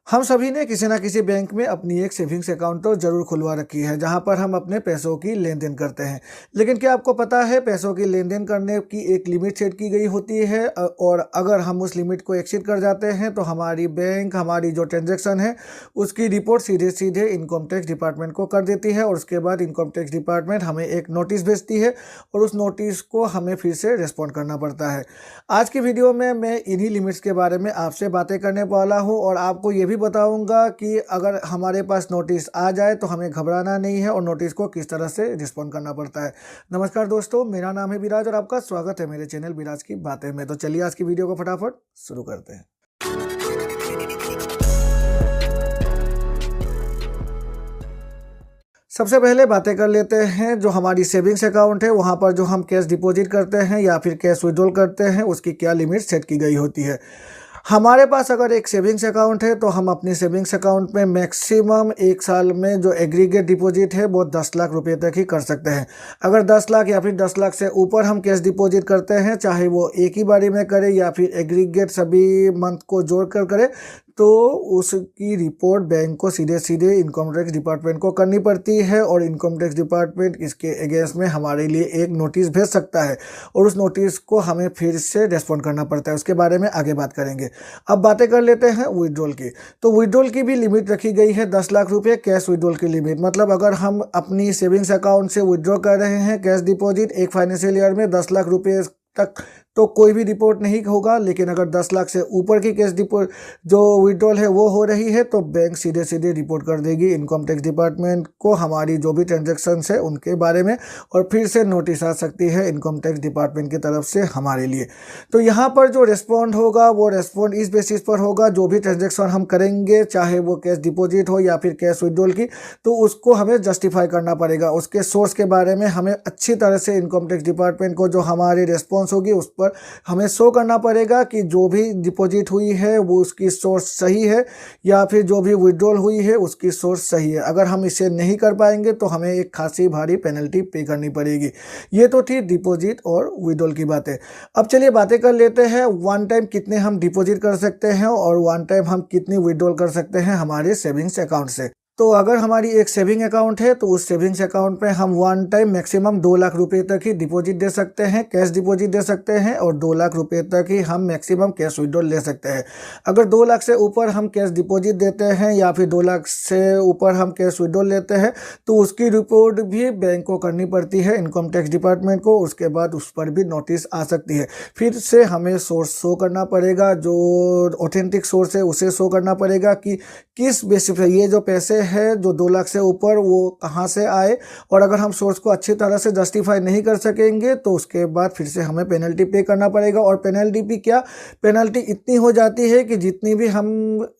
हम सभी ने किसी ना किसी बैंक में अपनी एक सेविंग्स अकाउंट तो जरूर खुलवा रखी है जहां पर हम अपने पैसों की लेन देन करते हैं। लेकिन क्या आपको पता है पैसों की लेन देन करने की एक लिमिट सेट की गई होती है और अगर हम उस लिमिट को एक्सीड कर जाते हैं तो हमारी बैंक हमारी जो ट्रांजैक्शन है उसकी रिपोर्ट सीधे सीधे इनकम टैक्स डिपार्टमेंट को कर देती है और उसके बाद इनकम टैक्स डिपार्टमेंट हमें एक नोटिस भेजती है और उस नोटिस को हमें फिर से रिस्पॉन्ड करना पड़ता है। आज की वीडियो में मैं इन्हीं लिमिट्स के बारे में आपसे बातें करने वाला हूं और आपको ये भी बताऊंगा कि अगर हमारे पास नोटिस आ जाए तो हमें घबराना नहीं है और नोटिस को किस तरह से रिस्पॉन्ड करना पड़ता है। नमस्कार दोस्तों, मेरा नाम है विराज और आपका स्वागत है मेरे चैनल विराज की बातें में। तो चलिए आज की वीडियो को फटाफट शुरू करते हैं। सबसे पहले बातें कर लेते हैं जो हमारी सेविंग्स अकाउंट है वहाँ पर जो हम कैश डिपॉजिट करते हैं या फिर कैश विड्रॉल करते हैं उसकी क्या लिमिट सेट की गई होती है। हमारे पास अगर एक सेविंग्स अकाउंट है तो हम अपनी सेविंग्स अकाउंट में मैक्सिमम एक साल में जो एग्रीगेट डिपॉजिट है वो 10 लाख रुपए तक ही कर सकते हैं। अगर 10 लाख या फिर 10 लाख से ऊपर हम कैश डिपॉजिट करते हैं, चाहे वो एक ही बारी में करें या फिर एग्रीगेट सभी मंथ को जोड़ कर करें, तो उसकी रिपोर्ट बैंक को सीधे सीधे इनकम टैक्स डिपार्टमेंट को करनी पड़ती है और इनकम टैक्स डिपार्टमेंट इसके अगेंस्ट में हमारे लिए एक नोटिस भेज सकता है और उस नोटिस को हमें फिर से रेस्पॉन्ड करना पड़ता है। उसके बारे में आगे बात करेंगे। अब बातें कर लेते हैं विड्रॉल की। तो विड्रॉल की भी लिमिट रखी गई है 10 लाख रुपये कैश विड्रॉल की लिमिट। मतलब अगर हम अपनी सेविंग्स अकाउंट से विड्रॉ कर रहे हैं कैश डिपॉजिट एक फाइनेंशियल ईयर में 10 लाख रुपये तक, तो कोई भी रिपोर्ट नहीं होगा। लेकिन अगर 10 लाख से ऊपर की कैश डिपॉजिट जो विड्रॉल है वो हो रही है तो बैंक सीधे सीधे रिपोर्ट कर देगी इनकम टैक्स डिपार्टमेंट को हमारी जो भी ट्रांजैक्शंस है उनके बारे में और फिर से नोटिस आ सकती है इनकम टैक्स डिपार्टमेंट की तरफ से हमारे लिए। तो यहाँ पर जो रेस्पॉन्ड होगा वो रेस्पॉन्ड इस बेसिस पर होगा जो भी ट्रांजेक्शन हम करेंगे, चाहे वो कैश डिपॉजिट हो या फिर कैश विड्रॉल की, तो उसको हमें जस्टिफाई करना पड़ेगा। उसके सोर्स के बारे में हमें अच्छी तरह से इनकम टैक्स डिपार्टमेंट को जो हमारी रेस्पॉन्स होगी उस पर हमें शो करना पड़ेगा कि जो भी डिपॉजिट हुई है वो उसकी सोर्स सही है या फिर जो भी विड्रॉल हुई है उसकी सोर्स सही है। अगर हम इसे नहीं कर पाएंगे तो हमें एक खासी भारी पेनल्टी पे करनी पड़ेगी। ये तो थी डिपॉजिट और विड्रॉल की बातें। अब चलिए बातें कर लेते हैं वन टाइम कितने हम डिपॉजिट कर सकते हैं और वन टाइम हम कितनी विड्रॉल कर सकते हैं हमारे सेविंग्स अकाउंट से। तो अगर हमारी एक सेविंग अकाउंट है तो उस सेविंग्स अकाउंट में हम वन टाइम मैक्सिमम 2 लाख रुपए तक ही डिपॉजिट दे सकते हैं, कैश डिपॉजिट दे सकते हैं और 2 लाख रुपए तक ही हम मैक्सिमम कैश विड्रॉल ले सकते हैं। अगर 2 लाख से ऊपर हम कैश डिपॉजिट देते हैं या फिर 2 लाख से ऊपर हम कैश विड्रॉल लेते हैं तो उसकी रिपोर्ट भी बैंक को करनी पड़ती है इनकम टैक्स डिपार्टमेंट को। उसके बाद उस पर भी नोटिस आ सकती है। फिर से हमें सोर्स शो करना पड़ेगा, जो ऑथेंटिक सोर्स है उसे शो करना पड़ेगा कि किस बेसिस पे ये जो पैसे है जो 2 लाख से ऊपर वो कहाँ से आए। और अगर हम सोर्स को अच्छी तरह से जस्टिफाई नहीं कर सकेंगे तो उसके बाद फिर से हमें पेनल्टी पे करना पड़ेगा। और पेनल्टी भी क्या, पेनल्टी इतनी हो जाती है कि जितनी भी हम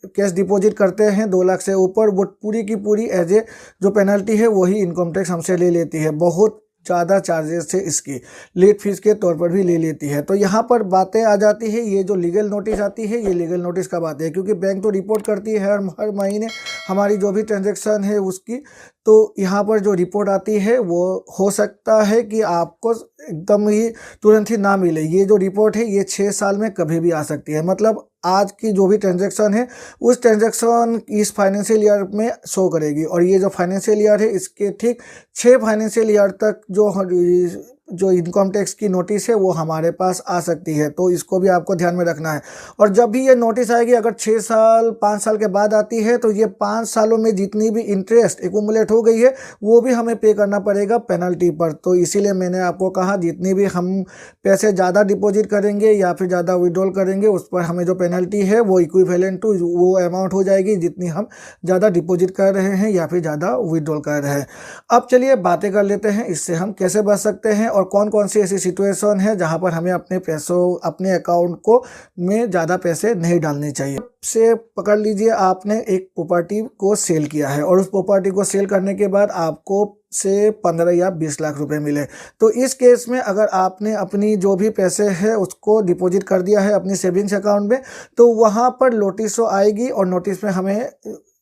कैश डिपॉजिट करते हैं 2 लाख से ऊपर वो पूरी की पूरी एज ए जो पेनल्टी है वही इनकम टैक्स हमसे ले लेती है। बहुत ज़्यादा चार्जेस से इसकी लेट फीस के तौर पर भी ले लेती है। तो यहाँ पर बातें आ जाती है, ये जो लीगल नोटिस आती है ये लीगल नोटिस कब आती है, क्योंकि बैंक तो रिपोर्ट करती है हर महीने हमारी जो भी ट्रांजैक्शन है उसकी। तो यहाँ पर जो रिपोर्ट आती है वो हो सकता है कि आपको एकदम ही तुरंत ही ना मिले। ये जो रिपोर्ट है ये 6 साल में कभी भी आ सकती है। मतलब आज की जो भी ट्रांजैक्शन है उस ट्रांजैक्शन इस फाइनेंशियल ईयर में शो करेगी और ये जो फाइनेंशियल ईयर है इसके ठीक 6 फाइनेंशियल ईयर तक जो इनकम टैक्स की नोटिस है वो हमारे पास आ सकती है। तो इसको भी आपको ध्यान में रखना है। और जब भी ये नोटिस आएगी, अगर 6 साल 5 साल के बाद आती है तो ये 5 सालों में जितनी भी इंटरेस्ट एक्यूमुलेट हो गई है वो भी हमें पे करना पड़ेगा पेनल्टी पर। तो इसीलिए मैंने आपको कहा जितनी भी हम पैसे ज़्यादा डिपॉजिट करेंगे या फिर ज़्यादा विड्रॉल करेंगे उस पर हमें जो पेनल्टी है वो इक्विवेलेंट टू वो अमाउंट हो जाएगी जितनी हम ज़्यादा डिपॉजिट कर रहे हैं या फिर ज़्यादा विड्रॉल कर रहे हैं। अब चलिए बातें कर लेते हैं इससे हम कैसे बच सकते हैं और कौन कौन सी ऐसी सिचुएशन है जहां पर हमें अपने अकाउंट को में ज़्यादा पैसे नहीं डालने चाहिए। से पकड़ लीजिए आपने एक प्रॉपर्टी को सेल किया है और उस प्रॉपर्टी को सेल करने के बाद आपको से 15 या 20 लाख रुपए मिले। तो इस केस में अगर आपने अपनी जो भी पैसे है उसको डिपॉजिट कर दिया है अपनी सेविंग्स अकाउंट में तो वहाँ पर नोटिस आएगी और नोटिस में हमें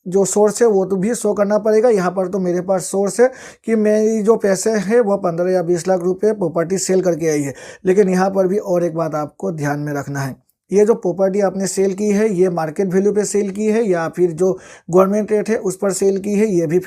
जो सोर्स है वो तो भी शो करना पड़ेगा। यहाँ पर तो मेरे पास सोर्स है कि मेरी जो पैसे हैं वो 15 या 20 लाख रुपए प्रॉपर्टी सेल करके आई है। लेकिन यहाँ पर भी और एक बात आपको ध्यान में रखना है ये जो प्रॉपर्टी आपने सेल की है ये मार्केट वैल्यू पे सेल की है या फिर जो गवर्नमेंट रेट है उस पर सेल की है, ये भी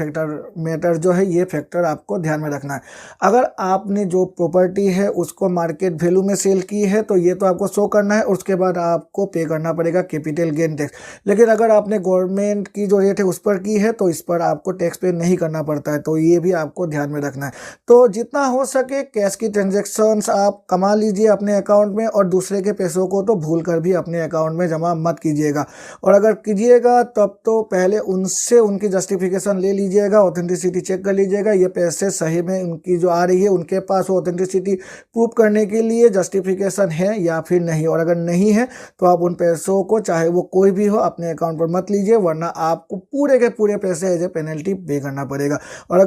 मैटर जो है ये फैक्टर आपको ध्यान में रखना है। अगर आपने जो प्रॉपर्टी है उसको मार्केट वैल्यू में सेल की है तो ये तो आपको शो करना है, उसके बाद आपको पे करना पड़ेगा कैपिटल गेन टैक्स। लेकिन अगर आपने गवर्नमेंट की जो रेट है उस पर की है तो इस पर आपको टैक्स पे नहीं करना पड़ता है, तो ये भी आपको ध्यान में रखना है। तो जितना हो सके कैश की ट्रांजेक्शन्स आप कमा लीजिए अपने अकाउंट में, और दूसरे के पैसों को तो भूल कर भी अपने अकाउंट में जमा मत कीजिएगा। और अगर कीजिएगा तब तो पहले उनसे उनकी जस्टिफिकेशन ले लीजिएगा, ऑथेंटिसिटी चेक कर लीजिएगा ये पैसे सही में उनकी जो आ रही है उनके पास वो ऑथेंटिसिटी प्रूव करने के लिए जस्टिफिकेशन है या फिर नहीं। और अगर नहीं है तो आप उन पैसों को चाहे वो कोई भी हो अपने अकाउंट पर मत लीजिए, वरना आपको पूरे के पूरे पैसे एज ए पेनल्टी पे करना पड़ेगा। और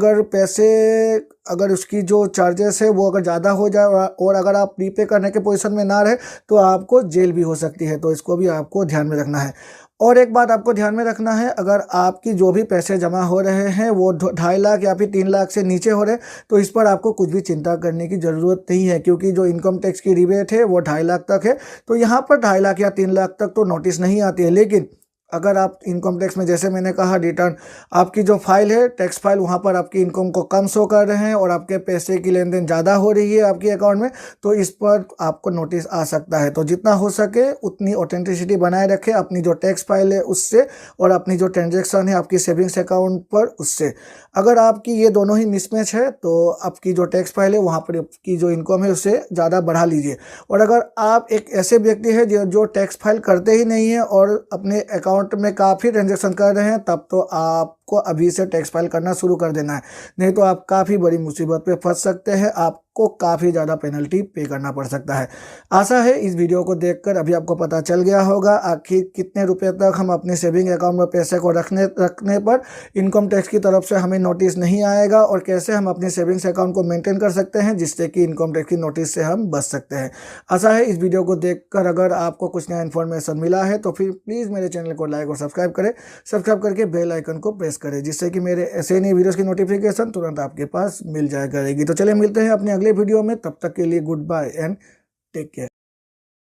अगर उसकी जो चार्जेस है वो अगर ज़्यादा हो जाए और अगर आप प्रीपे करने के पोजीशन में ना रहे तो आपको जेल भी हो सकती है, तो इसको भी आपको ध्यान में रखना है। और एक बात आपको ध्यान में रखना है, अगर आपकी जो भी पैसे जमा हो रहे हैं वो 2.5 लाख या फिर 3 लाख से नीचे हो रहे हैं तो इस पर आपको कुछ भी चिंता करने की ज़रूरत नहीं है, क्योंकि जो इनकम टैक्स की रिबेट है वो 2.5 लाख तक है। तो यहाँ पर 2.5 लाख या 3 लाख तक तो नोटिस नहीं आती है। लेकिन अगर आप इनकम टैक्स में जैसे मैंने कहा रिटर्न आपकी जो फाइल है टैक्स फाइल वहाँ पर आपकी इनकम को कम शो कर रहे हैं और आपके पैसे की लेन देन ज़्यादा हो रही है आपके अकाउंट में, तो इस पर आपको नोटिस आ सकता है। तो जितना हो सके उतनी ऑथेंटिसिटी बनाए रखें अपनी जो टैक्स फाइल है उससे और अपनी जो ट्रांजेक्शन है आपकी सेविंग्स अकाउंट पर उससे। अगर आपकी ये दोनों ही मिसमैच है तो आपकी जो टैक्स फाइल है वहाँ पर की जो इनकम है उससे ज़्यादा बढ़ा लीजिए। और अगर आप एक ऐसे व्यक्ति है जो टैक्स फाइल करते ही नहीं है और अपने अकाउंट में काफ़ी ट्रांजेक्शन कर रहे हैं तब तो आपको अभी से टैक्स फाइल करना शुरू कर देना है, नहीं तो आप काफ़ी बड़ी मुसीबत पे फंस सकते हैं, आपको काफ़ी ज़्यादा पेनल्टी पे करना पड़ सकता है। आशा है इस वीडियो को देखकर अभी आपको पता चल गया होगा आखिर कितने रुपए तक हम अपने सेविंग अकाउंट में पैसे को रखने पर इनकम टैक्स की तरफ से हमें नोटिस नहीं आएगा, और कैसे हम अपने सेविंग्स अकाउंट को मेंटेन कर सकते हैं जिससे कि इनकम टैक्स की नोटिस से हम बच सकते हैं। आशा है इस वीडियो को देखकर अगर आपको कुछ नया इन्फॉर्मेशन मिला है तो फिर प्लीज़ मेरे चैनल को लाइक और सब्सक्राइब करें, सब्सक्राइब करके बेल आइकन को प्रेस करें जिससे कि मेरे ऐसे नई वीडियोस की नोटिफिकेशन तुरंत आपके पास मिल जाया करेगी। तो चलिए मिलते हैं अपने अगले वीडियो में, तब तक के लिए goodbye and take care.